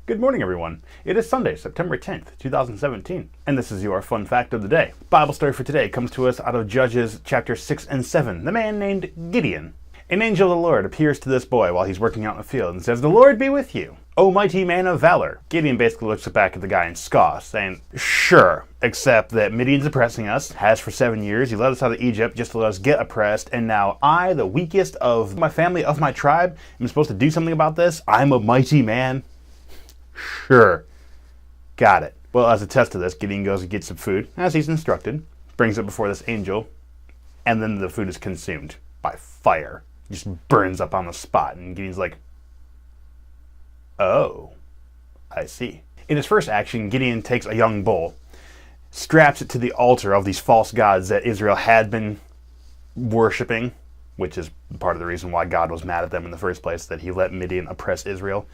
Good morning, everyone. It is Sunday, September 10th, 2017, and this is your fun fact of the day. Bible story for today comes to us out of Judges chapter 6 and 7, the man named Gideon. An angel of the Lord appears to this boy while he's working out in the field and says, "The Lord be with you, O mighty man of valor." Gideon basically looks back at the guy and scoffs, saying, "Sure, except that Midian's oppressing us, has for 7 years. He led us out of Egypt just to let us get oppressed, and now I, the weakest of my family, of my tribe, am supposed to do something about this? I'm a mighty man." Sure. Got it. Well, as a test of this, Gideon goes and gets some food, as he's instructed, brings it before this angel, and then the food is consumed by fire. It just burns up on the spot, and Gideon's like, "Oh, I see." In his first action, Gideon takes a young bull, straps it to the altar of these false gods that Israel had been worshipping, which is part of the reason why God was mad at them in the first place, that he let Midian oppress Israel.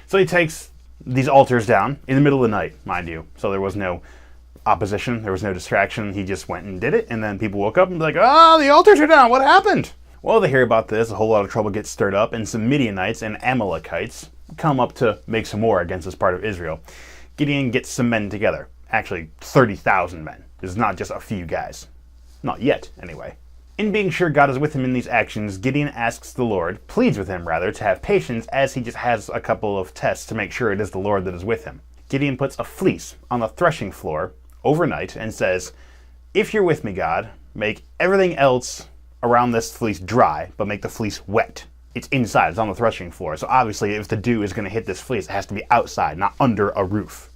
So he takes these altars down in the middle of the night, mind you. So there was no opposition, there was no distraction. He just went and did it, and then people woke up and be like, "Oh, the altars are down, what happened?" Well, they hear about this, a whole lot of trouble gets stirred up, and some Midianites and Amalekites come up to make some war against this part of Israel. Gideon gets some men together, actually 30,000 men. This is not just a few guys. Not yet, anyway. In being sure God is with him in these actions, Gideon asks the Lord, pleads with him rather, to have patience as he just has a couple of tests to make sure it is the Lord that is with him. Gideon puts a fleece on the threshing floor overnight and says, "If you're with me, God, make everything else around this fleece dry, but make the fleece wet." It's inside, it's on the threshing floor. So obviously if the dew is going to hit this fleece, it has to be outside, not under a roof.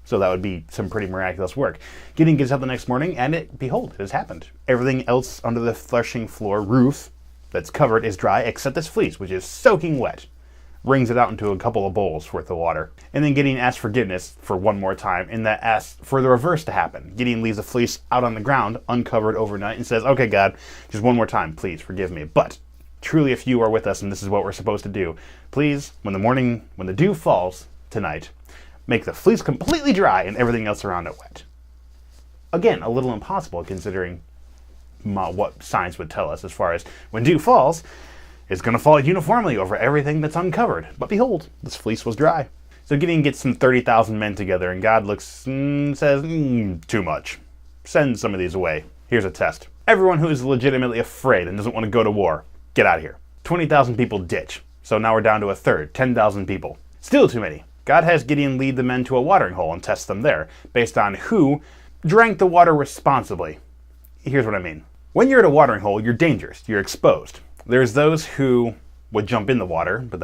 So that would be some pretty miraculous work. Gideon gets up the next morning, and behold, it has happened. Everything else under the threshing floor roof that's covered is dry, except this fleece, which is soaking wet. Wrings it out into a couple of bowls worth of water. And then Gideon asks forgiveness for one more time, and that asks for the reverse to happen. Gideon leaves the fleece out on the ground, uncovered overnight, and says, "Okay, God, just one more time, please forgive me. But truly, if you are with us and this is what we're supposed to do, please, when the dew falls tonight, make the fleece completely dry and everything else around it wet." Again, a little impossible considering what science would tell us as far as when dew falls, it's going to fall uniformly over everything that's uncovered. But behold, this fleece was dry. So Gideon gets some 30,000 men together, and God looks and says, "Too much. Send some of these away. Here's a test. Everyone who is legitimately afraid and doesn't want to go to war, get out of here." 20,000 people ditch. So now we're down to a third, 10,000 people. Still too many. God has Gideon lead the men to a watering hole and test them there, based on who drank the water responsibly. Here's what I mean. When you're at a watering hole, you're dangerous, you're exposed. There's those who would jump in the water, but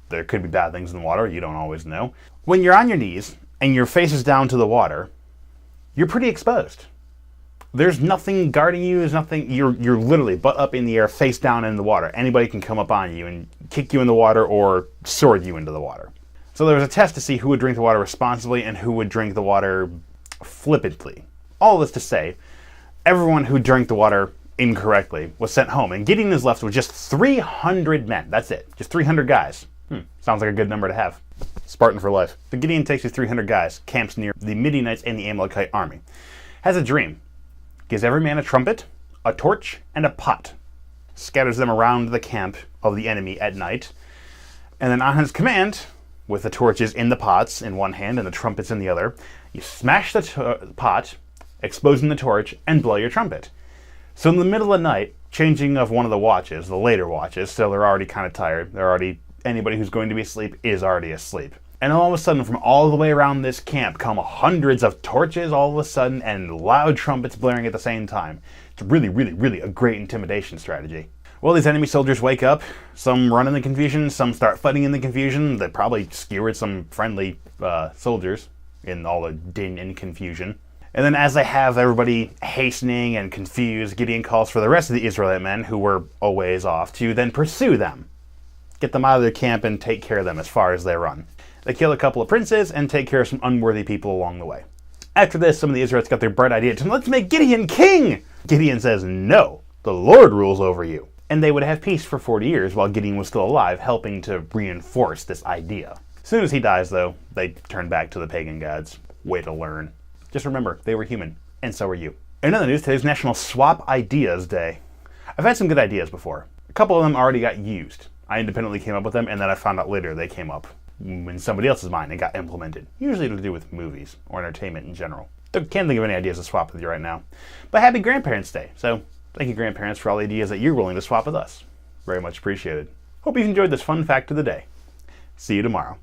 there could be bad things in the water, you don't always know. When you're on your knees and your face is down to the water, you're pretty exposed. There's nothing guarding you, you're literally butt up in the air, face down in the water. Anybody can come up on you and kick you in the water or sword you into the water. So there was a test to see who would drink the water responsibly and who would drink the water flippantly. All this to say, everyone who drank the water incorrectly was sent home, and Gideon is left with just 300 men. That's it. Just 300 guys. Sounds like a good number to have. Spartan for life. So Gideon takes his 300 guys, camps near the Midianites and the Amalekite army. Has a dream. Gives every man a trumpet, a torch, and a pot. Scatters them around the camp of the enemy at night. And then on his command, with the torches in the pots in one hand and the trumpets in the other, you smash the pot, exposing the torch, and blow your trumpet. So in the middle of the night, changing of one of the watches, the later watches, so they're already kind of tired. Anybody who's going to be asleep is already asleep. And all of a sudden, from all the way around this camp come hundreds of torches all of a sudden and loud trumpets blaring at the same time. It's really, really, really a great intimidation strategy. Well, these enemy soldiers wake up. Some run in the confusion. Some start fighting in the confusion. They probably skewered some friendly soldiers in all the din and confusion. And then as they have everybody hastening and confused, Gideon calls for the rest of the Israelite men, who were a ways off, to then pursue them. Get them out of their camp and take care of them as far as they run. They kill a couple of princes and take care of some unworthy people along the way. After this, some of the Israelites got their bright idea to, "Let's make Gideon king!" Gideon says, "No, the Lord rules over you." And they would have peace for 40 years while Gideon was still alive, helping to reinforce this idea. As soon as he dies, though, they turn back to the pagan gods. Way to learn. Just remember, they were human, and so are you. In other news, today's National Swap Ideas Day. I've had some good ideas before. A couple of them already got used. I independently came up with them, and then I found out later they came up. in somebody else's mind and got implemented. Usually to do with movies or entertainment in general. Can't think of any ideas to swap with you right now. But happy Grandparents' Day. So thank you, grandparents, for all the ideas that you're willing to swap with us. Very much appreciated. Hope you've enjoyed this fun fact of the day. See you tomorrow.